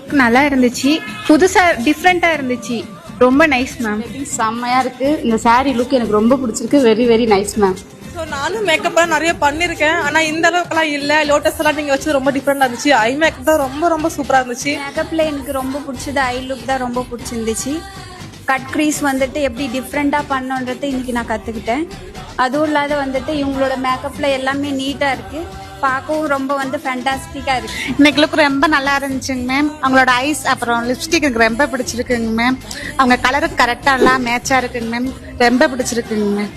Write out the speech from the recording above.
Look நல்லா இருந்துச்சு, புதுசா டிஃப்ரெண்டா இருந்துச்சு. ரொம்ப நைஸ் மேம். செம்மையா இருக்கு. இந்த சாரி லுக் எனக்கு ரொம்ப பிடிச்சிருக்கு. Very very nice ma'am. So நானும் மேக்கப்லாம் நிறைய பண்ணியிருக்கேன், ஆனால் இந்த அளவுக்குலாம் இல்லை. லோட்டஸ் எல்லாம் நீங்கள் வச்சு ரொம்ப டிஃப்ரெண்டாக இருந்துச்சு. ஐ மேக்கப் தான் ரொம்ப ரொம்ப சூப்பராக இருந்துச்சு. மேக்கப்ல எனக்கு ரொம்ப பிடிச்சது ஐ லுக் தான் ரொம்ப பிடிச்சிருந்துச்சு. கட் க்ரீஸ் வந்துட்டு எப்படி டிஃப்ரெண்ட்டாக பண்ணோன்றதை இன்னைக்கு நான் கற்றுக்கிட்டேன். அதுவும் இல்லாத வந்துட்டு இவங்களோட மேக்கப்பில் எல்லாமே நீட்டாக இருக்குது, பார்க்கவும் ரொம்ப வந்து ஃபேண்டாஸ்டிக்காக இருக்குது. இன்னைக்கு லுக் ரொம்ப நல்லா இருந்துச்சுங்க மேம். அவங்களோட ஐஸ் அப்புறம் லிப்ஸ்டிக் எனக்கு ரொம்ப பிடிச்சிருக்குங்க மேம். அவங்க கலருக்கு கரெக்டாக எல்லாம் மேட்சாக இருக்குங்க மேம். ரொம்ப பிடிச்சிருக்குங்க மேம்.